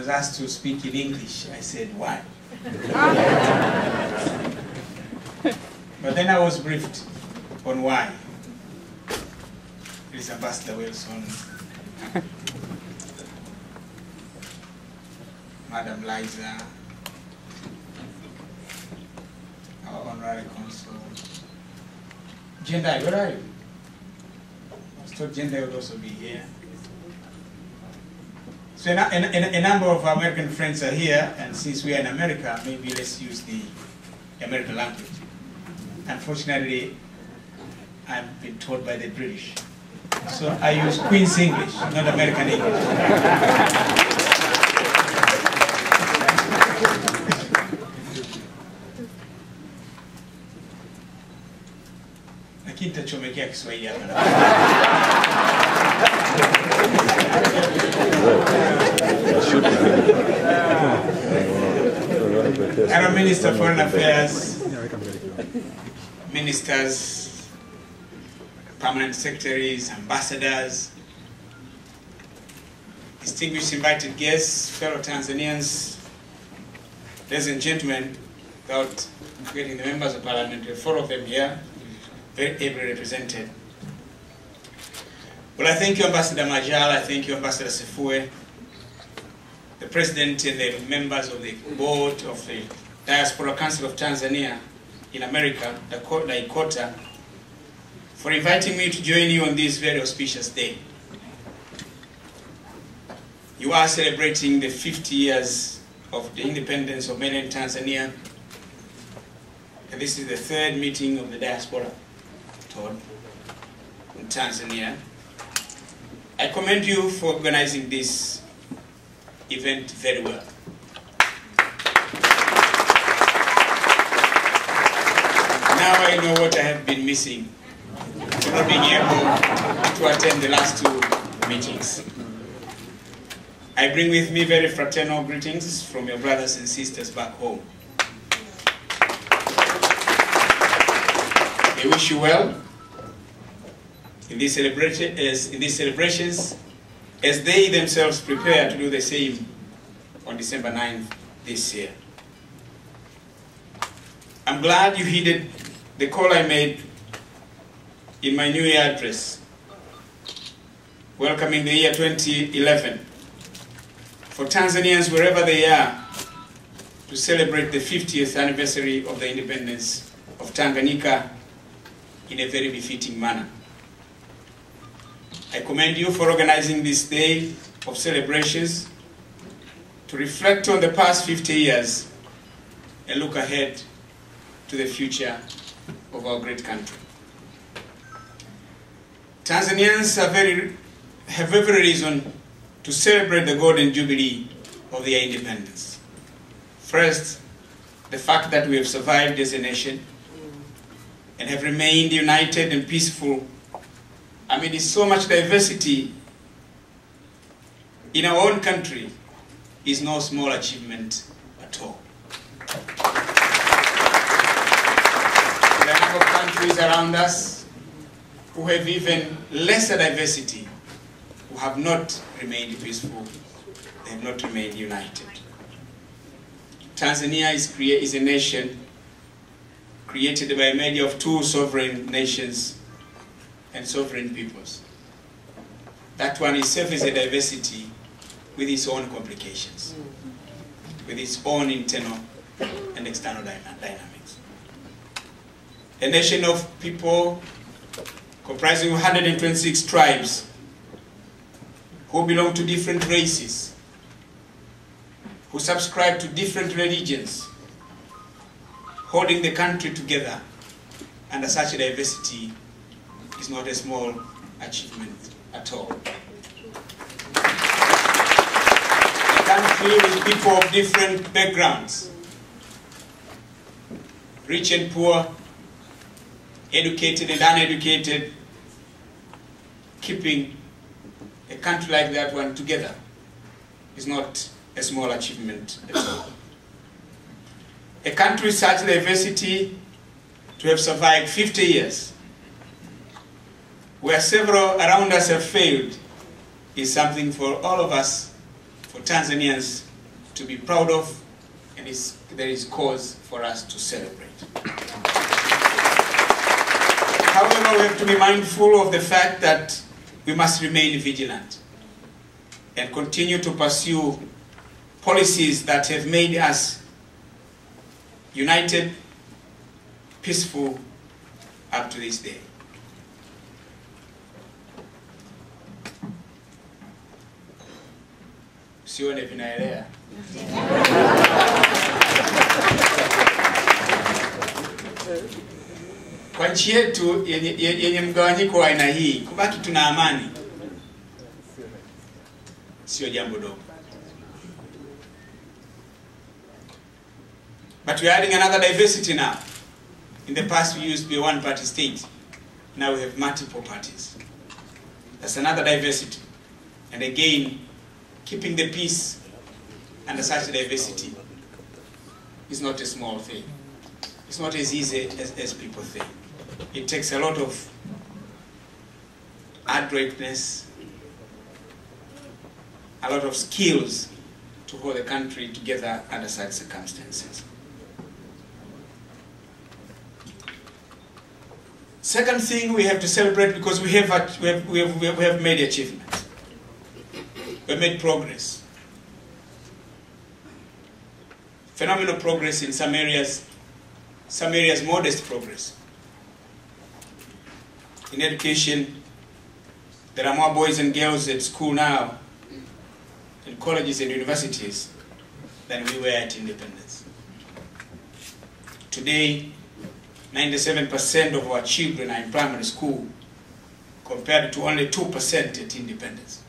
was asked to speak in English. I said, why? But then I was briefed on why. It is Ambassador Wilson, Madam Liza, our Honorary Consul. Jendai, where are you? I was told Jendai would also be here. So a number of our American friends are here, and since we are in America, maybe let's use the American language. Unfortunately, I've been taught by the British. So I use Queen's English, not American English. Lakini nitachomekea Kiswahili hapa. Our Minister of Foreign Affairs, ministers, permanent secretaries, ambassadors, distinguished invited guests, fellow Tanzanians, ladies and gentlemen, without forgetting the members of parliament, there are 4 of them here, very ably represented. Well, I thank you, Ambassador Majal, I thank you, Ambassador Sefue, the President and the members of the board of the Diaspora Council of Tanzania in America, DICOTA, for inviting me to join you on this very auspicious day. You are celebrating the 50 years of the independence of mainland Tanzania, and this is the 3rd meeting of the diaspora in Tanzania. I commend you for organizing this event very well. Now I know what I have been missing for not being able to attend the last 2 meetings. I bring with me very fraternal greetings from your brothers and sisters back home. I wish you well in these celebrations as they themselves prepare to do the same on December 9th this year. I'm glad you heeded the call I made in my New Year address, welcoming the year 2011, for Tanzanians wherever they are to celebrate the 50th anniversary of the independence of Tanganyika in a very befitting manner. I commend you for organizing this day of celebrations to reflect on the past 50 years and look ahead to the future of our great country. Tanzanians have every reason to celebrate the Golden Jubilee of their independence. First, the fact that we have survived as a nation and have remained united and peaceful amid so much diversity in our own country is no small achievement at all. There are a number of countries around us who have even lesser diversity, who have not remained peaceful, they have not remained united. Tanzania is a nation created by a media of 2 sovereign nations and sovereign peoples. That one itself is a diversity with its own complications, with its own internal and external dynamics. A nation of people comprising 126 tribes who belong to different races, who subscribe to different religions, holding the country together under such a diversity is not a small achievement at all. A country with people of different backgrounds, rich and poor, educated and uneducated, keeping a country like that one together is not a small achievement at all. A country with such diversity to have survived 50 years, where several around us have failed, is something for all of us, for Tanzanians, to be proud of, and there is cause for us to celebrate. However, we have to be mindful of the fact that we must remain vigilant and continue to pursue policies that have made us united, peaceful up to this day. Sione vinaelea. Kwa nchi yetu yenye mgawanyiko wa aina hii, kubaki tuna amani sio jambo dogo. But we are adding another diversity now. In the past we used to be a one-party state. Now we have multiple parties. That's another diversity. And again, keeping the peace under such diversity is not a small thing. It's not as easy as people think. It takes a lot of adroitness, a lot of skills to hold the country together under such circumstances. Second thing we have to celebrate, because we have made achievements. We have made progress. Phenomenal progress in some areas modest progress. In education, there are more boys and girls at school now, in colleges and universities, than we were at independence. Today, 97% of our children are in primary school, compared to only 2% at independence.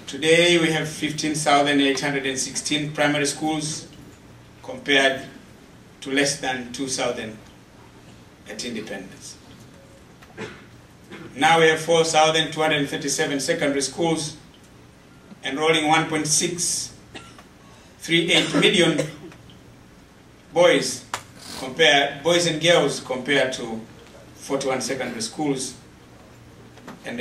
Today we have 15,816 primary schools, compared to less than 2,000 at independence. Now we have 4,237 secondary schools, enrolling 1.638 million boys and girls, compared to 41 secondary schools, and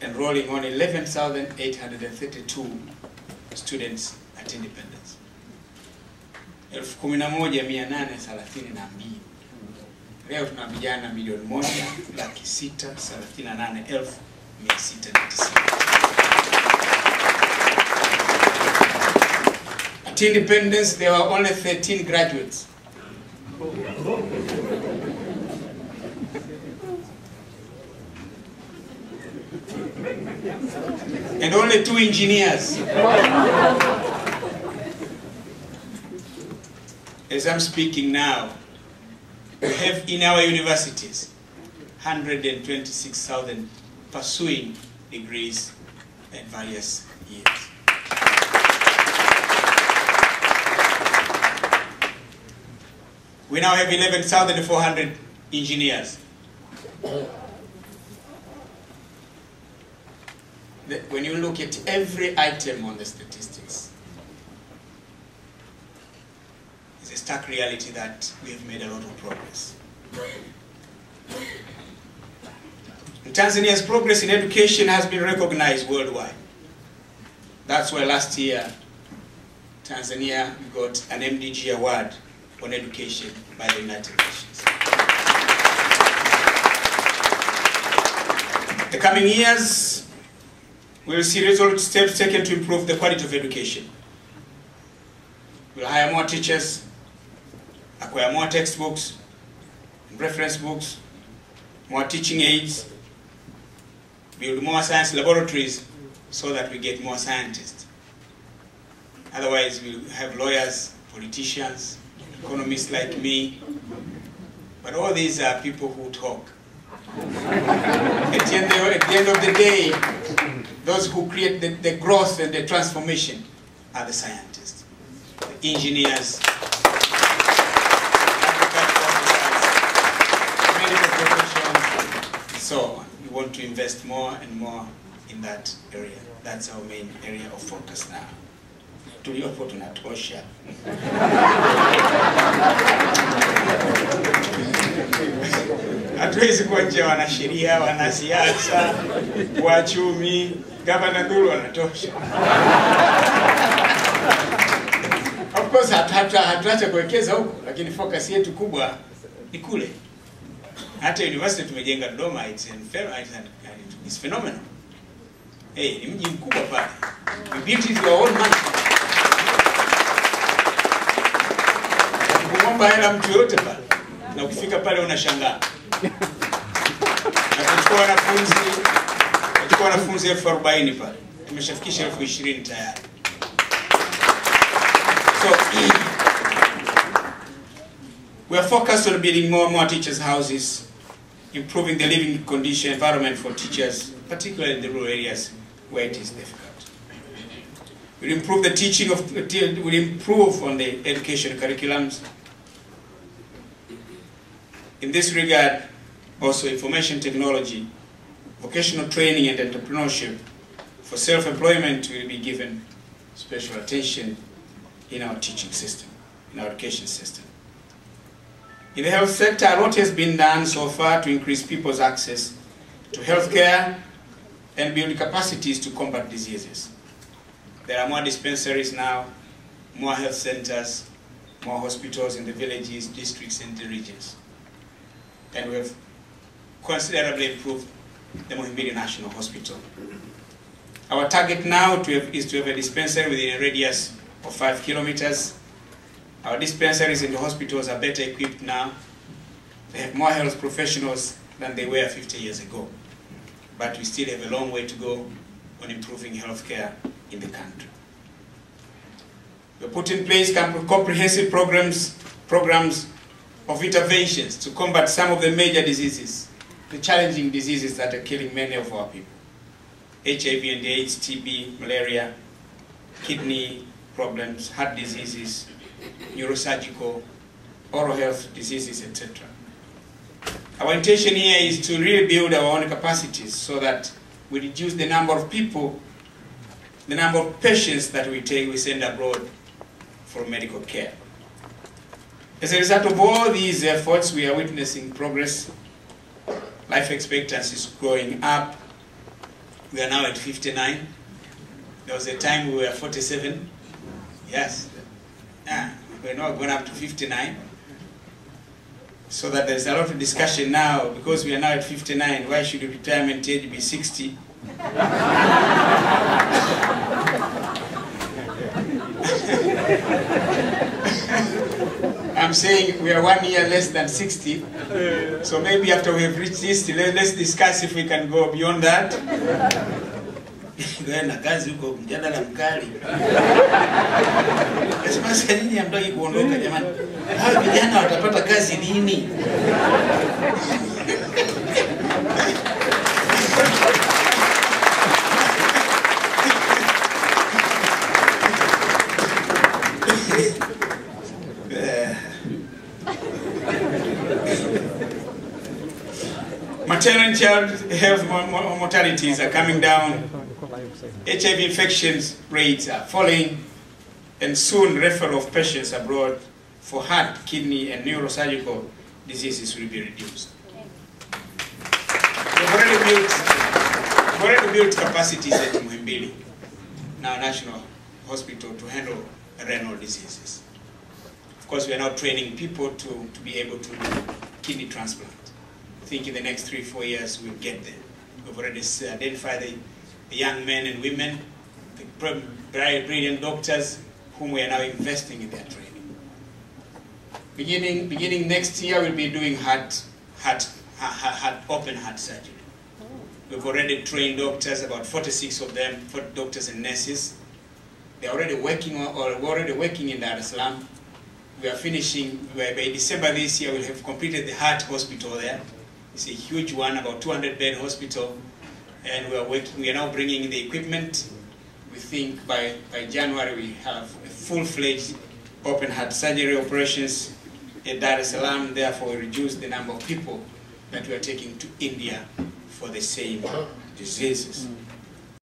enrolling only 11,832 students at independence. 11,832. Leo tuna vijana 1,638,690. At independence, there were only 13 graduates. And only 2 engineers. As I'm speaking now, we have in our universities 126,000 pursuing degrees at various years. We now have 11,400 engineers. When you look at every item on the statistics, it's a stark reality that we have made a lot of progress. And Tanzania's progress in education has been recognized worldwide. That's why last year, Tanzania got an MDG award on education by the United Nations. The coming years, we will see resolute steps taken to improve the quality of education. We'll hire more teachers, acquire more textbooks, and reference books, more teaching aids, build more science laboratories so that we get more scientists. Otherwise, we'll have lawyers, politicians, economists like me, but all these are people who talk. At the end of the day, those who create the growth and the transformation are the scientists, the engineers, medical professionals, and so on. We want to invest more and more in that area. That's our main area of focus now. Tuliopo tunatosha. Hatuwezi kuwa nje wanasheria, wanasiasa, wachumi, Gavana Ndulu anatosha. Of course hatuacha kuwekeza huko, lakini focus yetu kubwa ni kule. Hata university tumejenga Dodoma, it's phenomenal. Hey, ni mji mkubwa pale. You built it your own money. Kumomba hela mtu yote pale. Na ukifika pale unashangaa. Na kuchukua wanafunzi 40,000 pale. Tumeshafikisha 20,000 tayari. So we are focused on building more and more teachers' houses, improving the living condition environment for teachers, particularly in the rural areas where it is difficult. We'll improve the teaching we'll improve on the education curriculums. In this regard, also information technology, vocational training and entrepreneurship for self-employment will be given special attention in our teaching system, in our education system. In the health sector, a lot has been done so far to increase people's access to healthcare and build capacities to combat diseases. There are more dispensaries now, more health centers, more hospitals in the villages, districts, and the regions. And we have considerably improved the Muhimbili National Hospital. Our target now is to have a dispensary within a radius of 5 kilometers. Our dispensaries in the hospitals are better equipped now. They have more health professionals than they were 50 years ago. But we still have a long way to go on improving healthcare in the country. We put in place comprehensive programs of interventions to combat some of the major diseases, the challenging diseases that are killing many of our people. HIV and AIDS, TB, malaria, kidney problems, heart diseases, neurosurgical, oral health diseases, etc. Our intention here is to really build our own capacities so that we reduce the number of people, the number of patients that we send abroad for medical care. As a result of all these efforts, we are witnessing progress. Life expectancy is growing up. We are now at 59. There was a time we were 47. Yes. We're now going up to 59. So that there's a lot of discussion now, because we are now at 59, why should the retirement age be 60? I'm saying we are 1 year less than 60. So maybe after we have reached this, let's discuss if we can go beyond that. Na kazi huko mjadala mkali. Sasa nini hamtaki kuondoka jamani? Hao vijana watapata kazi lini? Maternal and child health mortalities are coming down. HIV infections rates are falling, and soon referral of patients abroad for heart, kidney, and neurosurgical diseases will be reduced. We've already built capacities at Muhimbili, now National Hospital, to handle renal diseases. Of course, we are now training people to be able to do kidney transplant. I think in the next 3-4 years we'll get there. We've already identified the young men and women, the brilliant doctors whom we are now investing in their training. Beginning next year, we'll be doing open heart surgery. We've already trained doctors, about 46 of them, 40 doctors and nurses. They're already working in Dar es Salaam. We are finishing, by December this year, we'll have completed the heart hospital there. It's a huge one, about 200-bed hospital. And we are now bringing in the equipment. We think by January we have a full-fledged open heart surgery operations at Dar es Salaam. Therefore, we reduce the number of people that we are taking to India for the same diseases.